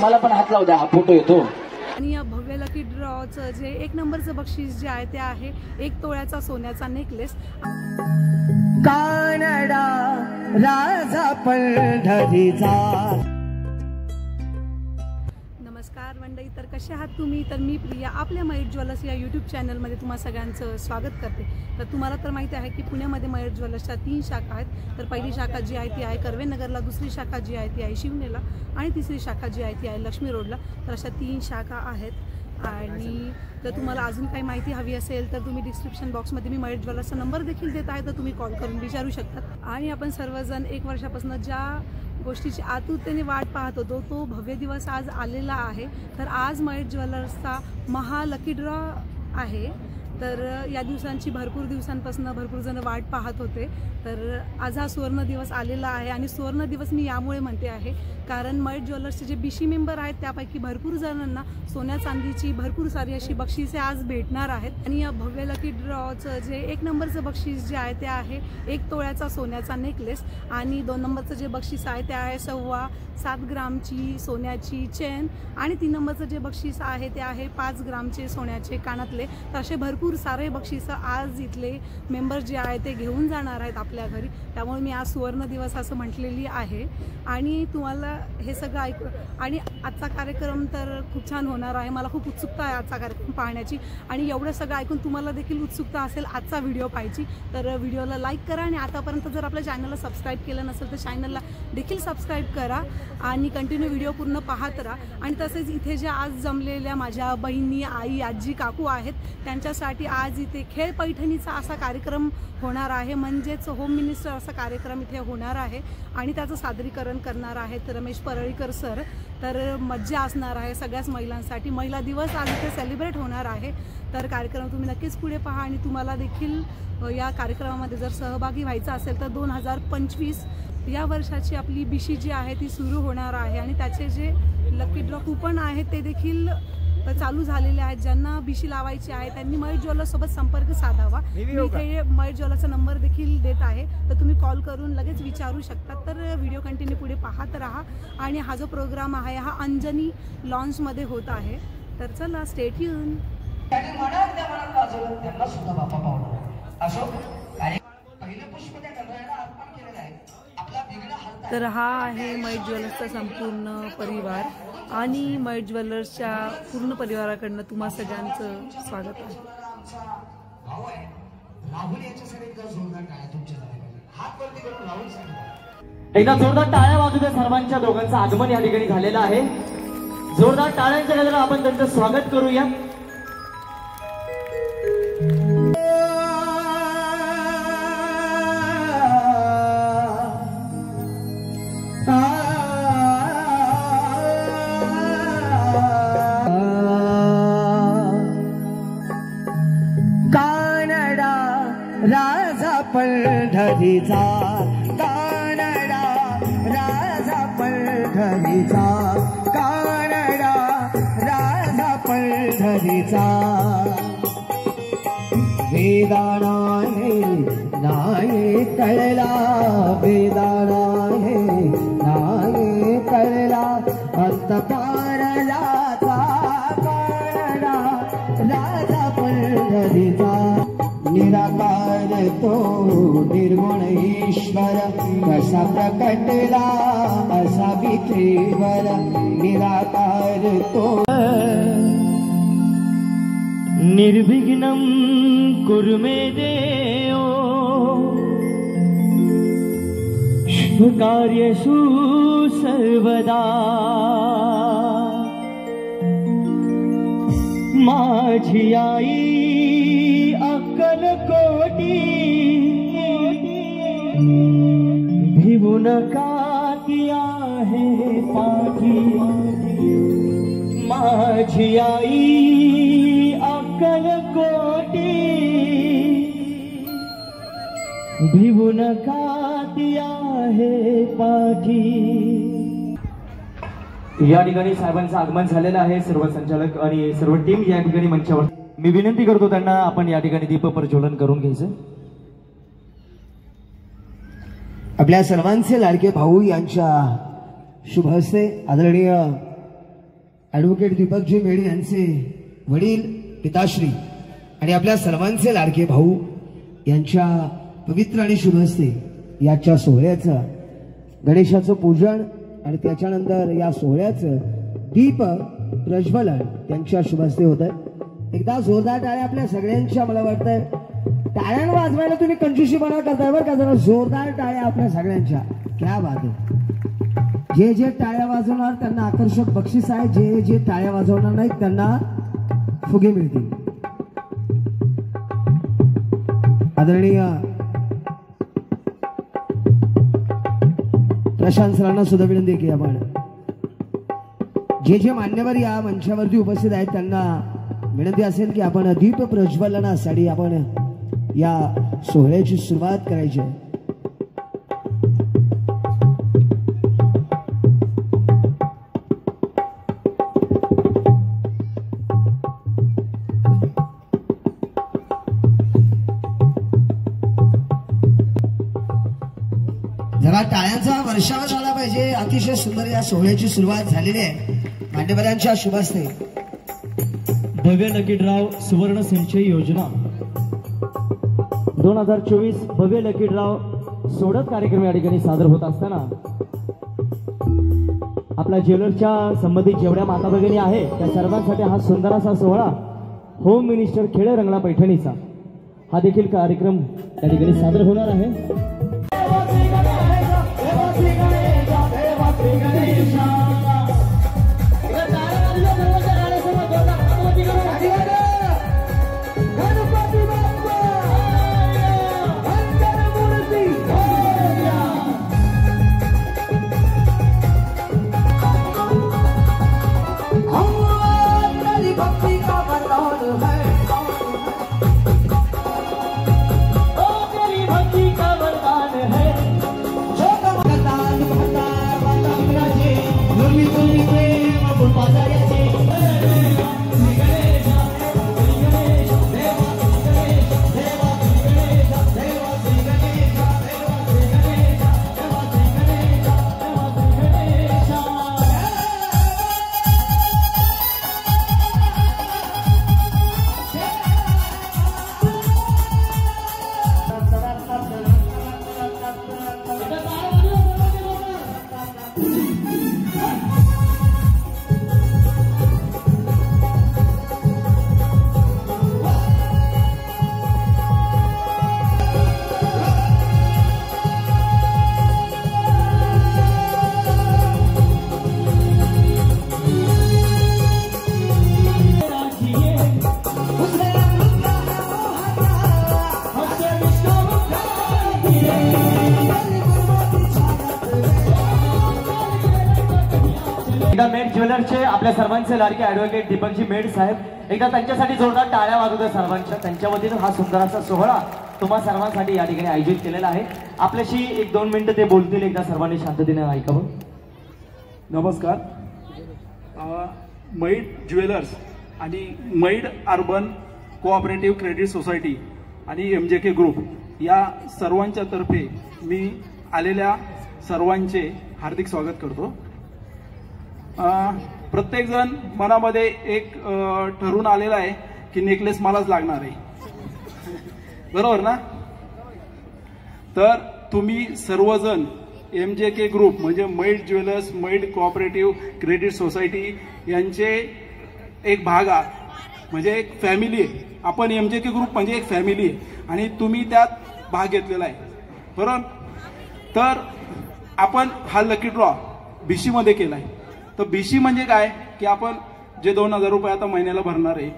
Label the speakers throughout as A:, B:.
A: मला पण हात लावू द्या, हा फोटो येतो.
B: आणि या भव्य लकी ड्रॉचं जे 1 नंबरचं बक्षीस जे आहे ते आहे 1 तोळ्याचा सोन्याचा नेकलेस.
C: कानडा राजा पंढरीचा.
B: नमस्कार मंडळी, तर कसे आहात तुम्ही? तर मी प्रिया आपल्या मयूर ज्वेलर्स या यूट्यूब चॅनलमध्ये तुम्हा सगळ्यांचं स्वागत करते. तर तुम्हाला तर माहिती आहे की पुण्यामध्ये मयूर ज्वेलर्सच्या 3 शाखा आहेत. तर पहिली शाखा जी आहे ती आहे कर्वेनगरला, दुसरी शाखा जी आहे ती आहे शिवनेला आणि तिसरी शाखा जी आहे ती आहे लक्ष्मी रोडला. तर अशा 3 शाखा आहेत. आणि जर तुम्हाला अजून काही माहिती हवी असेल तर तुम्ही डिस्क्रिप्शन बॉक्समध्ये मी मयूर ज्वेलर्सचा नंबर देखील देत आहे, तर तुम्ही कॉल करून विचारू शकतात. आणि आपण सर्वजण 1 वर्षापासून ज्या गोष्टीची आतुरतेने वाट पाहत होतो तो भव्य दिवस आज आलेला आहे. तर आज मयूर ज्वेलर्सचा महा लकी ड्रॉ आहे. तर या दिवसांची भरपूर दिवसांपासून भरपूर जण वाट पाहत होते. तर आज हा सुवर्ण दिवस आलेला आहे. आणि सुवर्ण दिवस मी यामुळे म्हणते आहे कारण मयूर ज्वेलर्सचे जे BC मेंबर आहेत त्यापैकी भरपूर जणांना सोन्या चांदीची भरपूर सारी अशी बक्षिसे आज भेटणार आहेत. आणि या भव्य लकी ड्रॉचं जे 1 नंबरचं बक्षीस जे आहे ते आहे 1 तोळ्याचा सोन्याचा नेकलेस. आणि 2 नंबरचं जे बक्षीस आहे ते आहे 7.25 ग्रामची सोन्याची चेन. आणि 3 नंबरचं जे बक्षीस आहे ते आहे 5 ग्रामचे सोन्याचे कानातले. तर असे भरपूर सारे बक्षीस आज इथले मेंबर जे आहे ते घेऊन जाणार आहेत आपल्या घरी. त्यामुळे मी आज सुवर्ण दिवस असं म्हटलेली आहे. आणि तुम्हाला हे सगळं ऐकू आणि आजचा कार्यक्रम तर खूप छान होणार आहे. मला खूप उत्सुकता आहे आजचा कार्यक्रम पाहण्याची. आणि एवढं सगळं ऐकून तुम्हाला देखील उत्सुकता असेल आजचा व्हिडिओ पाहायची. तर व्हिडिओला लाईक करा आणि आतापर्यंत जर आपल्या चॅनलला सबस्क्राईब केलं नसेल तर चॅनलला देखील सबस्क्राईब करा आणि कंटिन्यू व्हिडिओ पूर्ण पाहत राहा. आणि तसेच इथे ज्या आज जमलेल्या माझ्या बहिणी, आई, आजी, काकू आहेत त्यांच्यासाठी आज इथे खेळ पैठणीचा असा कार्यक्रम होणार आहे. म्हणजेच होम मिनिस्टर असा कार्यक्रम इथे होणार आहे. आणि त्याचं सादरीकरण करणार आहेत रमेश परळीकर सर. तर मज्जा असणार आहे सगळ्याच महिलांसाठी. महिला दिवस आज इथे सेलिब्रेट होणार आहे. तर कार्यक्रम तुम्ही नक्कीच पुढे पहा. आणि तुम्हाला देखील या कार्यक्रमामध्ये जर सहभागी व्हायचं असेल तर 2025 या वर्षाची आपली BC जी आहे ती सुरू होणार आहे. आणि त्याचे जे लकी ड्रॉ कूपन आहेत ते देखील चालू झालेले आहेत. ज्यांना BC लावायची आहे त्यांनी मयूर ज्वेलर्ससोबत संपर्क साधावा. मी इथे मयूर ज्वेलर्सचा नंबर देखील देत आहे, तर तुम्ही कॉल करून लगेच विचारू शकता. तर व्हिडिओ कंटिन्यू पुढे पाहत राहा. आणि हा जो प्रोग्राम आहे हा अंजनी लॉन्समध्ये होत आहे. तर चला स्टे ट्यून. तर हा आहे मयूर ज्वेलर्सचा संपूर्ण परिवार. आणि मयूर ज्वेलर्सच्या पूर्ण परिवाराकडनं तुम्हा सगळ्यांचं स्वागत आहे.
D: एकदा जोरदार टाळ्या वाजू द्या. सर्वांच्या दोघांचं आगमन या ठिकाणी झालेलं आहे. जोरदार टाळ्यांच्या गजरात आपण त्यांचं स्वागत करूया.
C: कानडा राजा पंढरीचा. कानडा राजा पंढरीचा. कानडा राजा पंढरीचा. वेदाणा हे नाही कळला. वेदाणा हे नाही कळला. अंत पारलाचा. कानडा राजा पंढरीचा. निराकार तो निर्गुण ईश्वर कसा प्रकटला असा विखेवर. निराकार तो
D: निर्विघ्नं कुरु मे देव शुभकार्येषु सर्वदा. माझी आई अक्कलकोटी भिवू नका ती आहे पाठी. माझी आई अक्कलकोटी भिवू नका ती आहे पाठी. या ठिकाणी साहेबांचं आगमन झालेलं आहे. सर्व संचालक आणि सर्व टीम या ठिकाणी मंचावर. मी विनंती करतो त्यांना आपण या ठिकाणी दीप प्रज्वलन करून घ्यायचं.
C: आपल्या सर्वांचे लाडके भाऊ यांच्या शुभ हस्ते आदरणीय ॲडव्होकेट दीपकजी मेढे यांचे वडील पिताश्री आणि आपल्या सर्वांचे लाडके भाऊ यांच्या पवित्र आणि शुभ हस्ते याच्या सोहळ्याचं गणेशाचं पूजन आणि त्याच्यानंतर या सोहळ्याचं दीप प्रज्वलन त्यांच्या शुभ हस्ते होत आहे। एकदा जोरदार टाळ्या आपल्या सगळ्यांच्या, मला वाटतंय टाळ्या वाजवायला तुम्ही कंजूशीपणा करताय बरं का, जरा जोरदार टाळ्या आपल्या सगळ्यांच्या, क्या बात आहे। जे जे टाळ्या वाजवणार त्यांना आकर्षक बक्षीस आहे, जे जे टाळ्या वाजवणार नाहीत त्यांना फुगे मिळतील। आदरणीय प्रशांत सरांना सुद्धा विनंती की आपण जे जे मान्यवर या मंचावरती उपस्थित आहेत त्यांना विनंती असेल की आपण दीप प्रज्वलनासाठी आपण या सोहळ्याची सुरुवात करायची आहे। जरा टाळ्यांचा वर्षाव झाला पाहिजे। अतिशय सुंदर या सोहळ्याची सुरुवात झालेली आहे मान्यवरांच्या शुभ हस्ते।
D: भव्य लकी ड्राव सुवर्ण संचय योजना 2024 भव्य लकी ड्राव सोडत कार्यक्रम या ठिकाणी सादर होत असताना आपल्या ज्वेलर्सच्या संबंधित जेवढ्या माता भगिनी आहे त्या सर्वांसाठी हा सुंदर असा सोहळा होम मिनिस्टर खेडे रंगला पैठणीचा हा देखील कार्यक्रम या ठिकाणी सादर होणार आहे। मेड ज्वेलर्सचे आपल्या सर्वांचे लाडके ॲडव्होकेट दीपकजी मेड साहेब एकदा त्यांच्यासाठी जोरदार टाळ्या वाजवते सर्वांच्या, त्यांच्या वतीनं हा सुंदर असा सोहळा तुम्हा सर्वांसाठी या ठिकाणी आयोजित केलेला आहे। आपल्याशी 1-2 मिनिटं ते बोलतील, एकदा सर्वांनी शांततेने ऐकावं।
E: नमस्कार। मैड ज्वेलर्स आणि मैड अर्बन कोऑपरेटिव्ह क्रेडिट सोसायटी आणि MJK ग्रुप या सर्वांच्या तर्फे मी आलेल्या सर्वांचे हार्दिक स्वागत करतो। प्रत्येकजण मनामध्ये एक ठरवून आलेला आहे की नेकलेस मलाच लागणार आहे, बरोबर ना? तर तुम्ही सर्वजण MJK ग्रुप म्हणजे मैड ज्वेलर्स मैड कोऑपरेटिव्ह क्रेडिट सोसायटी यांचे एक भाग आहात, म्हणजे एक फॅमिली आहे। आपण MJK ग्रुप म्हणजे एक फॅमिली आहे आणि तुम्ही त्यात भाग घेतलेला आहे, बरोबर? तर आपण हा लकी ड्रॉ BC मध्ये केलाय। तर BC म्हणजे काय की आपण जे 2,000 रुपये आता महिन्याला भरणार आहे,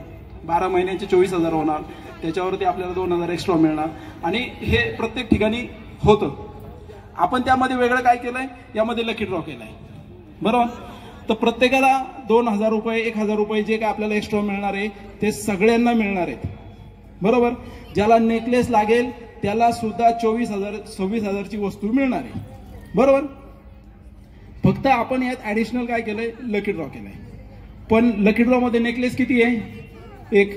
E: 12 महिन्यांचे 24,000 होणार, त्याच्यावरती आपल्याला 2,000 एक्स्ट्रा मिळणार आणि हे प्रत्येक ठिकाणी होतं। आपण त्यामध्ये वेगळं काय केलंय, यामध्ये लकी ड्रॉ केलाय, बरोबर? तर प्रत्येकाला 2,000 रुपये 1,000 रुपये जे काय आपल्याला एक्स्ट्रा मिळणार आहे ते सगळ्यांना मिळणार आहेत, बरोबर? ज्याला नेकलेस लागेल त्याला सुद्धा 24,000-26,000ची वस्तू मिळणार आहे, बरोबर? फक्त आपण यात ऍडिशनल काय केलंय, लकी ड्रॉ केलाय। पण लकी ड्रॉ मध्ये नेकलेस किती आहे, एक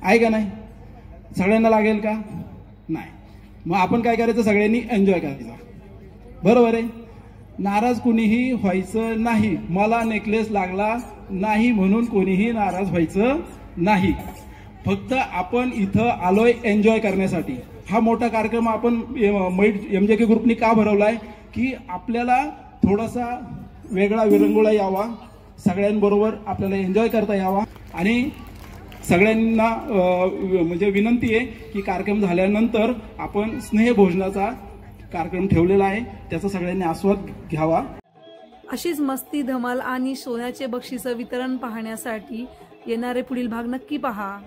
E: आहे का नाही? सगळ्यांना लागेल का? नाही। मग आपण काय करायचं, सगळ्यांनी एन्जॉय करायचा, बरोबर आहे? नाराज कोणीही व्हायचं नाही. मला नेकलेस लागला नाही म्हणून कोणीही नाराज व्हायचं नाही. फक्त आपण इथं आलोय एन्जॉय करण्यासाठी. हा मोठा कार्यक्रम आपण MJK ग्रुपनी का भरवलाय की आपल्याला थोडासा वेगळा विरंगुळा यावा, सगळ्यांबरोबर आपल्याला एन्जॉय करता यावा. आणि सगळ्यांना म्हणजे विनंती आहे की कार्यक्रम झाल्यानंतर आपण स्नेहभोजनाचा कार्यक्रम ठेवलेला आहे, त्याचा सगळ्यांनी आस्वाद घ्यावा.
B: अशीच मस्ती, धमाल आणि सोन्याचे बक्षीस वितरण पाहण्यासाठी येणारे पुढील भाग नक्की पहा.